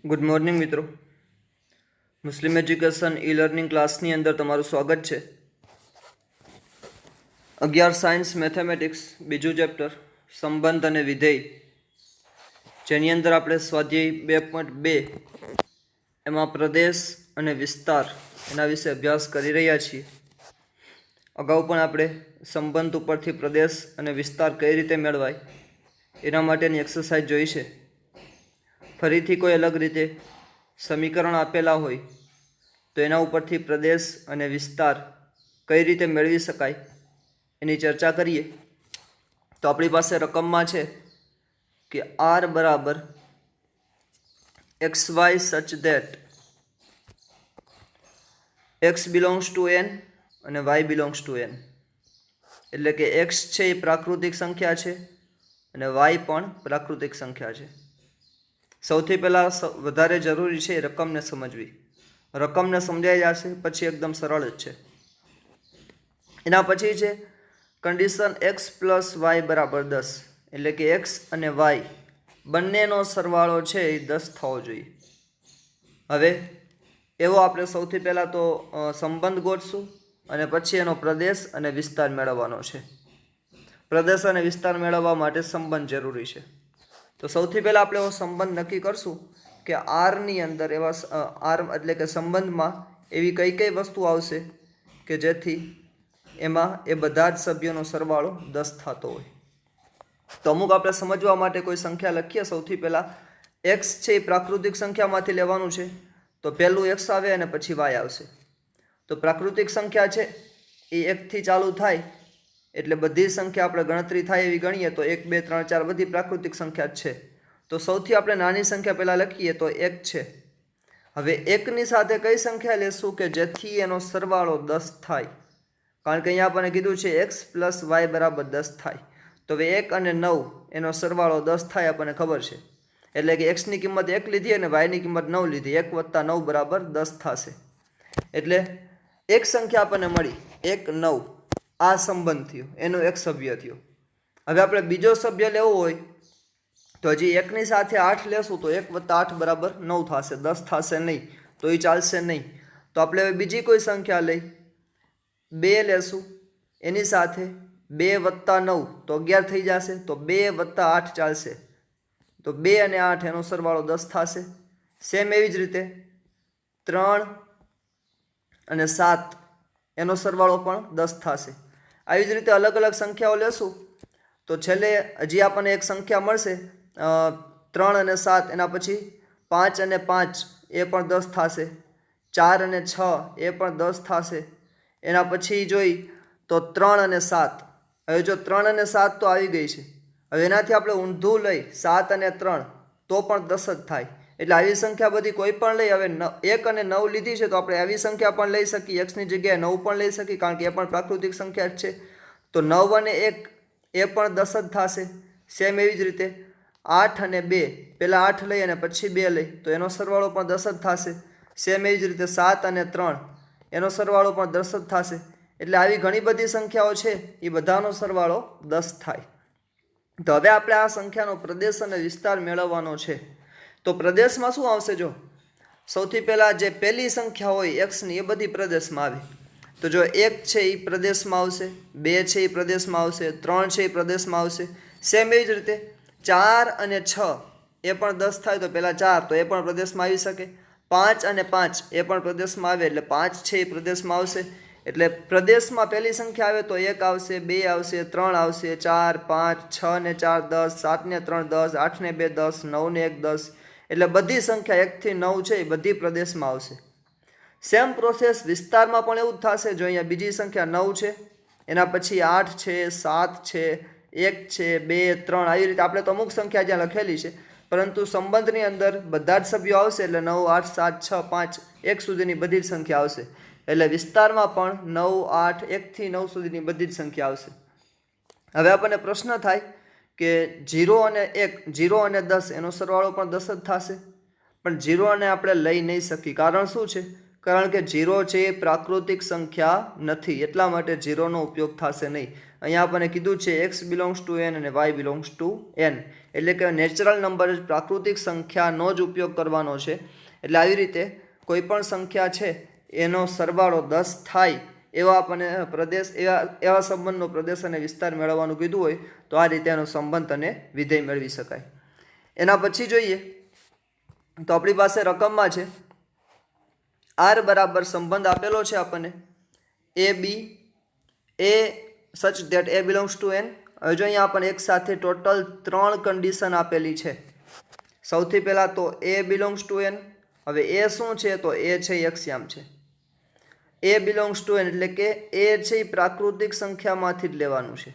Good morning મિત્રો. મુસ્લિમ education e learning ક્લાસની અંદર તમારું સ્વાગત છે. 11 સાયન્સ મેથેમેટિક્સ બીજું ચેપ્ટર સંબંધ અને વિધેય, જેની અંદર આપણે સ્વાધ્યાય 2.2 એમાં પ્રદેશ અને વિસ્તાર એના વિશે અભ્યાસ કરી રહ્યા છીએ. અગાઉ પણ આપણે સંબંધ ઉપરથી પ્રદેશ અને વિસ્તાર કઈ રીતે મેળવાય એના માટેની એક્સરસાઇઝ જોઈ છે. ફરીથી કોઈ અલગ રીતે સમીકરણ આપેલા હોય તો એના ઉપરથી પ્રદેશ અને વિસ્તાર કઈ રીતે મેળવી શકાય એની ચર્ચા કરીએ. તો આપણી પાસે રકમમાં છે કે r બરાબર xy સચ that x belongs to n અને y બિલોંગ્સ ટુ n, એટલે કે x છે એ પ્રાકૃતિક સંખ્યા છે અને y પણ પ્રાકૃતિક સંખ્યા છે. સૌથી પહેલાં વધારે જરૂરી છે રકમને સમજવી. રકમને સમજાઈ જશે પછી એકદમ સરળ જ છે. એના પછી છે કન્ડિશન x પ્લસ વાય બરાબર 10, એટલે કે x અને y બંનેનો સરવાળો છે એ 10 થવો જોઈએ. હવે એવો આપણે સૌથી પહેલાં તો સંબંધ ગોતશું અને પછી એનો પ્રદેશ અને વિસ્તાર મેળવવાનો છે. પ્રદેશ અને વિસ્તાર મેળવવા માટે સંબંધ જરૂરી છે. તો સૌથી પહેલાં આપણે એવો સંબંધ નક્કી કરશું કે આરની અંદર એવા આર એટલે કે સંબંધમાં એવી કઈ કઈ વસ્તુ આવશે કે જેથી એમાં એ બધા જ સભ્યોનો સરવાળો 10 થતો હોય. તો અમુક આપણે સમજવા માટે કોઈ સંખ્યા લખીએ. સૌથી પહેલાં એક્સ છે એ પ્રાકૃતિક સંખ્યામાંથી લેવાનું છે, તો પહેલું એક્સ આવે અને પછી વાય આવશે. તો પ્રાકૃતિક સંખ્યા છે એ 1થી ચાલુ થાય એટલે બધી સંખ્યા આપણે ગણતરી થાય એવી ગણીએ તો 1 2 3 4 બધી પ્રાકૃતિક સંખ્યા છે. તો સૌથી આપણે નાની સંખ્યા પહેલાં લખીએ તો 1 છે. હવે 1ની સાથે કઈ સંખ્યા લેશું કે જેથી એનો સરવાળો 10 થાય, કારણ કે અહીંયા આપણને કીધું છે x પ્લસ વાય બરાબર 10 થાય. તો હવે 1 અને 9 એનો સરવાળો 10 થાય આપણને ખબર છે, એટલે કે xની કિંમત 1 લીધી અને yની કિંમત 9 લીધી. 1 + 9 બરાબર 10 થશે. એટલે એક સંખ્યા આપણને મળી 1 9, આ સંબંધ થયો, એનો એક સભ્ય થયો. હવે આપણે બીજો સભ્ય લેવો હોય તો હજી 1ની સાથે 8 લેશું તો 1 + 8 બરાબર 9 થશે, 10 થશે નહીં, તો એ ચાલશે નહીં. તો આપણે હવે બીજી કોઈ સંખ્યા લઈ 2 લેશું, એની સાથે 2 + 9 તો 11 થઈ જશે, તો 2 + 8 ચાલશે. તો 2 અને 8 એનો સરવાળો 10 થશે. સેમ એવી જ રીતે 3 અને 7 એનો સરવાળો પણ 10 થશે. આવી જ રીતે અલગ અલગ સંખ્યાઓ લેશું તો છેલ્લે હજી આપણને એક સંખ્યા મળશે 3 અને 7, એના પછી 5 અને 5 એ પણ 10 થશે. 4 અને 6 એ પણ 10 થશે. એના પછી જોઈ તો 3 અને 7, હવે જો 3 અને 7 તો આવી ગઈ છે, હવે એનાથી આપણે ઊંધું લઈ 7 અને 3 તો પણ 10 જ થાય. એટલે આવી સંખ્યા બધી કોઈ પણ લઈ, હવે 1 અને 9 લીધી છે તો આપણે આવી સંખ્યા પણ લઈ શકીએ, એક્સની જગ્યાએ 9 પણ લઈ શકીએ, કારણ કે એ પણ પ્રાકૃતિક સંખ્યા જ છે. તો 9 અને 1 એ પણ 10 જ થશે. સેમ એવી જ રીતે 8 અને 2, પહેલાં 8 લઈ અને પછી 2 લઈ તો એનો સરવાળો પણ 10 જ થશે. સેમ એવી જ રીતે 7 અને 3 એનો સરવાળો પણ 10 જ થશે. એટલે આવી ઘણી બધી સંખ્યાઓ છે એ બધાનો સરવાળો 10 થાય. તો હવે આપણે આ સંખ્યાનો પ્રદેશ અને વિસ્તાર મેળવવાનો છે. તો પ્રદેશમાં શું આવશે? જો સૌથી પહેલાં જે પહેલી સંખ્યા હોય એક્સની એ બધી પ્રદેશમાં આવે. તો જો 1 છે એ પ્રદેશમાં આવશે, 2 છે એ પ્રદેશમાં આવશે, 3 છે એ પ્રદેશમાં આવશે. સેમ એવી જ રીતે 4 અને 6 એ પણ 10 થાય તો પહેલાં 4 તો એ પણ પ્રદેશમાં આવી શકે. 5 અને 5 એ પણ પ્રદેશમાં આવે એટલે 5 છે એ પ્રદેશમાં આવશે. એટલે પ્રદેશમાં પહેલી સંખ્યા આવે તો 1 આવશે, 2 આવશે, 3 આવશે, 4 5 6 ને 4 10, 7 ને 3 10, 8 ને 2 10, 9 ને 1 10. એટલે બધી સંખ્યા 1 થી 9 છે એ બધી પ્રદેશમાં આવશે. સેમ પ્રોસેસ વિસ્તારમાં પણ એવું જ થશે. જો અહીંયા બીજી સંખ્યા 9 છે, એના પછી 8 છે, 7 છે, 1 છે, 2 3, આવી રીતે આપણે તો અમુક સંખ્યા જ્યાં લખેલી છે, પરંતુ સંબંધની અંદર બધા જ સભ્યો આવશે એટલે 9 8 7 6 5 1 સુધીની બધી જ સંખ્યા આવશે. એટલે વિસ્તારમાં પણ 9 8 1 થી 9 સુધીની બધી જ સંખ્યા આવશે. હવે આપણને પ્રશ્ન થાય કે 0 અને 1, 0 અને 10 એનો સરવાળો પણ 10 જ થશે, પણ 0 ને આપણે લઈ નહીં શકીએ. કારણ શું છે? કારણ કે 0 છે એ પ્રાકૃતિક સંખ્યા નથી, એટલા માટે 0નો ઉપયોગ થશે નહીં. અહીંયા આપણને કીધું છે x બિલોંગ્સ ટુ n અને y બિલોંગ્સ ટુ n, એટલે કે નેચરલ નંબર જ પ્રાકૃતિક સંખ્યાનો જ ઉપયોગ કરવાનો છે. એટલે આવી રીતે કોઈ પણ સંખ્યા છે એનો સરવાળો 10 થાય એવા આપણને પ્રદેશ એવા સંબંધનો પ્રદેશ અને વિસ્તાર મેળવવાનું કીધું હોય તો આ રીતે એનો સંબંધ અને વિધેય મેળવી શકાય. એના પછી જોઈએ તો આપણી પાસે રકમમાં છે r બરાબર સંબંધ આપેલો છે આપણને a b a સચ that a belongs to n. હવે જો અહીંયા આપણને એક સાથે ટોટલ 3 કન્ડિશન આપેલી છે. સૌથી પહેલાં તો a બિલોંગ્સ ટુ n. હવે a શું છે તો a છે એ એક્સિયામ છે. a બિલોંગ્સ ટુ n એટલે કે a છે એ પ્રાકૃતિક સંખ્યામાંથી જ લેવાનું છે.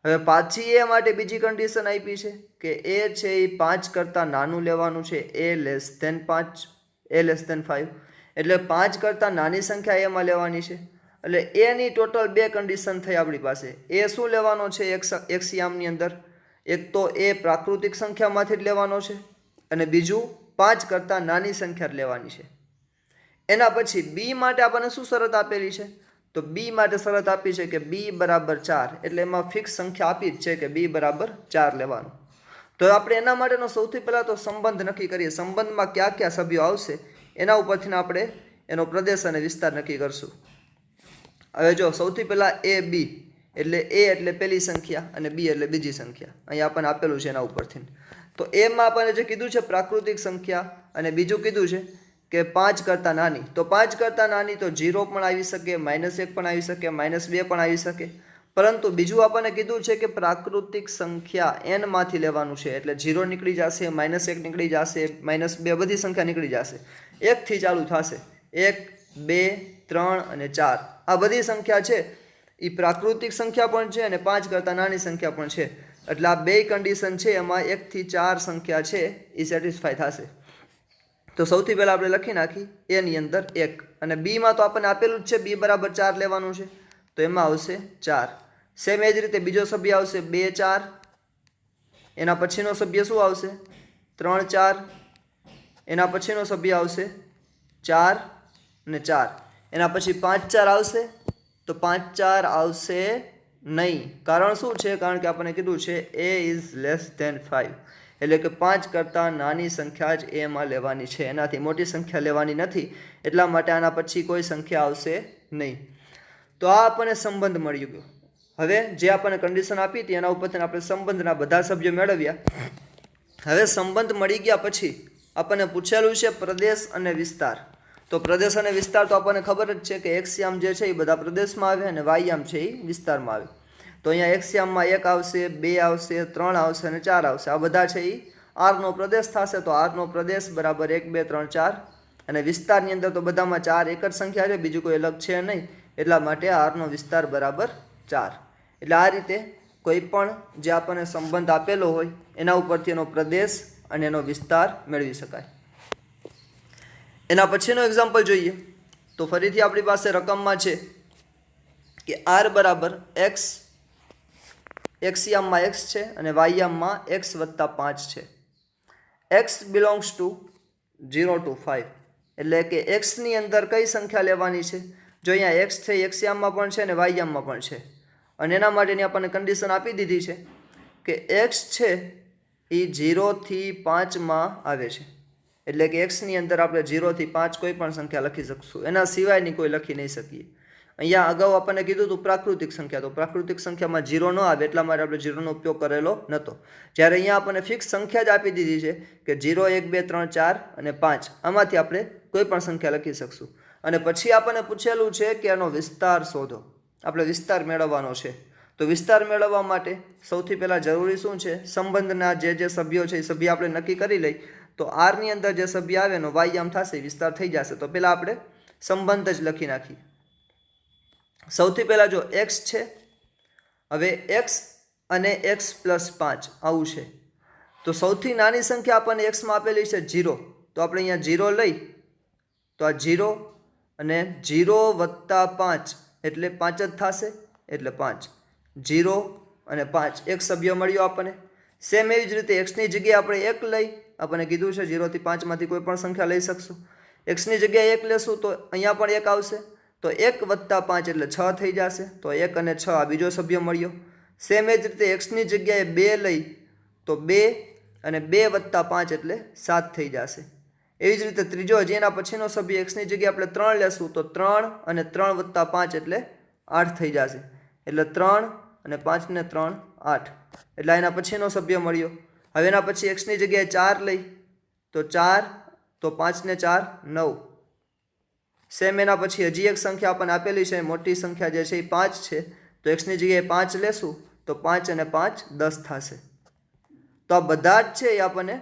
હવે પાછી એ માટે બીજી કન્ડિશન આપી છે કે a છે એ 5 કરતાં નાનું લેવાનું છે, a less than 5, a less than 5, એટલે 5 કરતાં નાની સંખ્યા એમાં લેવાની છે. એટલે એની ટોટલ 2 કન્ડિશન થઈ આપણી પાસે. એ શું લેવાનો છે એક્સિયામની અંદર? એક તો એ પ્રાકૃતિક સંખ્યામાંથી જ લેવાનો છે અને બીજું 5 કરતાં નાની સંખ્યા લેવાની છે. એના પછી બી માટે આપણને શું શરત આપેલી છે તો બી માટે શરત આપી છે કે બી બરાબર 4, એટલે એમાં ફિક્સ સંખ્યા આપી જ છે કે બી બરાબર 4 લેવાનું. તો આપણે એના માટેનો સૌથી પહેલાં તો સંબંધ નક્કી કરીએ. સંબંધમાં કયા કયા સભ્યો આવશે એના ઉપરથી આપણે એનો પ્રદેશ અને વિસ્તાર નક્કી કરશું. હવે જો સૌથી પહેલાં એ બી એટલે એ એટલે પહેલી સંખ્યા અને બી એટલે બીજી સંખ્યા અહીંયા આપણને આપેલું છે એના ઉપરથી. તો એમાં આપણને જે કીધું છે પ્રાકૃતિક સંખ્યા અને બીજું કીધું છે કે 5 કરતાં નાની. તો 5 કરતાં નાની તો 0 પણ આવી શકે, -1 પણ આવી શકે, -2 પણ આવી શકે. પરંતુ બીજું આપણને કીધું છે કે પ્રાકૃતિક સંખ્યા n માંથી લેવાનું છે, એટલે 0 નીકળી જશે, -1 નીકળી જશે, -2 બધી સંખ્યા નીકળી જશે. 1 થી ચાલુ થશે. 1, 2, 3 અને 4 આ બધી સંખ્યા છે એ પ્રાકૃતિક સંખ્યા પણ છે અને 5 કરતાં નાની સંખ્યા પણ છે. એટલે આ બે કન્ડિશન છે એમાં 1 થી 4 સંખ્યા છે એ સેટિસ્ફાય થશે. તો સૌથી પહેલાં આપણે લખી નાખી એની અંદર 1 અને બીમાં તો આપણને આપેલું જ છે બી બરાબર 4 લેવાનું છે તો એમાં આવશે 4. સેમ એ જ રીતે બીજો સભ્ય આવશે 2, 4. એના પછીનો સભ્ય શું આવશે 3, 4. એના પછીનો સભ્ય આવશે 4 અને 4. એના પછી 5, 4 આવશે તો 5, 4 આવશે નહીં. કારણ શું છે? કારણ કે આપણને કીધું છે a ઇઝ લેસ ધેન 5, એટલે કે 5 કરતાં નાની સંખ્યા જ એમાં લેવાની છે, એનાથી મોટી સંખ્યા લેવાની નથી. એટલા માટે આના પછી કોઈ સંખ્યા આવશે નહીં. તો આ આપણને સંબંધ મળી ગયો. હવે જે આપણને કન્ડિશન આપી હતી એના ઉપરથી આપણે સંબંધના બધા સભ્યો મેળવ્યા. હવે સંબંધ મળી ગયા પછી આપણને પૂછેલું છે પ્રદેશ અને વિસ્તાર. તો પ્રદેશ અને વિસ્તાર તો આપણને ખબર જ છે કે એક્સયામ જે છે એ બધા પ્રદેશમાં આવે અને વાયયામ છે એ વિસ્તારમાં આવે. તો અહીંયા એક્સયામમાં 1 આવશે, 2 આવશે, 3 આવશે અને 4 આવશે. આ બધા છે એ આરનો પ્રદેશ થશે. તો આરનો પ્રદેશ બરાબર 1, 2, 3, 4 અને વિસ્તારની અંદર તો બધામાં 4 એક જ સંખ્યા છે, બીજું કોઈ અલગ છે નહીં. એટલા માટે આરનો વિસ્તાર બરાબર 4. એટલે આ રીતે કોઈ પણ જે આપણને સંબંધ આપેલો હોય એના ઉપરથી એનો પ્રદેશ અને એનો વિસ્તાર મેળવી શકાય. એના પછીનો એક્ઝામ્પલ જોઈએ તો ફરીથી આપણી પાસે રકમમાં છે કે r બરાબર x, એક્સયામમાં x છે અને વાયયામમાં x વત્તા 5 છે. x બિલોંગ્સ ટુ 0 to 5, એટલે કે એક્સની અંદર કઈ સંખ્યા લેવાની છે? જો અહીંયા x છે એક્સયામમાં પણ છે અને વાયયામમાં પણ છે અને એના માટેની આપણને કન્ડિશન આપી દીધી છે કે x છે એ 0 થી 5માં આવે છે. એટલે કે એક્સની અંદર આપણે 0 થી 5 કોઈ પણ સંખ્યા લખી શકશું, એના સિવાયની કોઈ લખી નહીં શકીએ. અહીંયા અગાઉ આપણને કીધું હતું પ્રાકૃતિક સંખ્યા, તો પ્રાકૃતિક સંખ્યામાં 0 ન આવે એટલા માટે આપણે 0નો ઉપયોગ કરેલો નહોતો. જ્યારે અહીંયા આપણને ફિક્સ સંખ્યા જ આપી દીધી છે કે 0, 1, 2, 3, 4 અને 5 આમાંથી આપણે કોઈ પણ સંખ્યા લખી શકશું. અને પછી આપણને પૂછેલું છે કે આનો વિસ્તાર શોધો. આપણે વિસ્તાર મેળવવાનો છે. તો વિસ્તાર મેળવવા માટે સૌથી પહેલાં જરૂરી શું છે? સંબંધના જે સભ્યો છે એ સભ્ય આપણે નક્કી કરી લઈ. તો આરની અંદર જે સભ્ય આવે એનો વાયયામ થશે, વિસ્તાર થઈ જશે. તો પહેલાં આપણે સંબંધ જ લખી નાખીએ. સૌથી પહેલાં જો x છે, હવે x અને x પ્લસ 5 આવું છે. તો સૌથી નાની સંખ્યા આપણને xમાં આપેલી છે 0. તો આપણે અહીંયા 0 લઈ તો આ 0 અને 0 વત્તા 5 એટલે 5 જ થશે, એટલે 5. 0 અને 5 એક સભ્ય મળ્યો આપણને. સેમ એવી જ રીતે એક્સની જગ્યાએ આપણે 1 લઈ, આપણને કીધું છે 0 થી 5માંથી કોઈ પણ સંખ્યા લઈ શકશું. એક્સની જગ્યાએ 1 લેશું તો અહીંયા પણ 1 આવશે. તો 1 + 5 એટલે 6 થઈ જશે. તો 1 અને 6 આ બીજો સભ્ય મળ્યો. સેમ એ જ રીતે એક્સની જગ્યાએ 2 લઈ તો 2 અને 2 + 5 એટલે 7 થઈ જશે. એવી જ રીતે ત્રીજો હજી એના પછીનો સભ્ય એક્સની જગ્યાએ આપણે 3 લેશું તો 3 અને 3 + 5 એટલે 8 થઈ જશે. એટલે 3 અને 5 ને 3 8 એટલે એના પછીનો સભ્ય મળ્યો. હવે એના પછી એક્સની જગ્યાએ 4 લઈ તો 4 તો 5 ને 4 9. સેમ એના પછી હજી એક સંખ્યા આપણને આપેલી છે, મોટી સંખ્યા જે છે એ 5 છે. તો એક્સની જગ્યાએ 5 લેશું તો 5 અને 5 10 થશે. તો આ બધા જ છે એ આપણને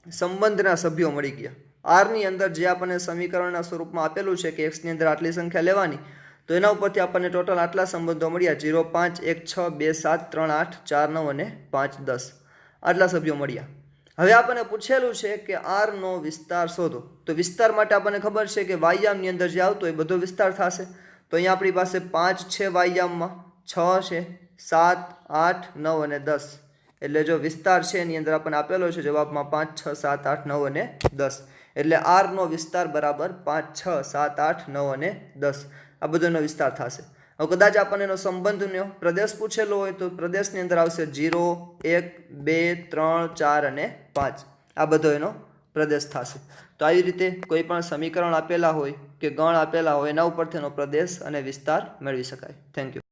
સંબંધના સભ્યો મળી ગયા. આરની અંદર જે આપણને સમીકરણના સ્વરૂપમાં આપેલું છે કે એક્સની અંદર આટલી સંખ્યા લેવાની, તો એના ઉપરથી આપણને ટોટલ આટલા સંબંધો મળ્યા 0 5 1 6 2 7 3 8 4 9 અને 5 10 આટલા સભ્યો મળ્યા. હવે આપણને પૂછેલું છે કે આરનો વિસ્તાર શોધો. તો વિસ્તાર માટે આપણને ખબર છે કે વાયામની અંદર જે આવતો એ બધો વિસ્તાર થશે. તો અહીંયા આપણી પાસે 5 છે વાયામમાં, 6 છે, 7 8 9 અને 10. એટલે જો વિસ્તાર છે એની અંદર આપણને આપેલો છે જવાબમાં 5 6 7 8 9 અને 10. એટલે આરનો વિસ્તાર બરાબર 5 6 7 8 9 અને 10 આ બધોનો વિસ્તાર થશે. હવે કદાચ આપણને એનો સંબંધનો પ્રદેશ પૂછેલો હોય તો પ્રદેશની અંદર આવશે 0 1 2 3 4 અને 5. આ બધો એનો પ્રદેશ થશે. તો આવી રીતે કોઈ પણ સમીકરણ આપેલા હોય કે ગણ આપેલા હોય એના ઉપરથી એનો પ્રદેશ અને વિસ્તાર મેળવી શકાય. Thank you.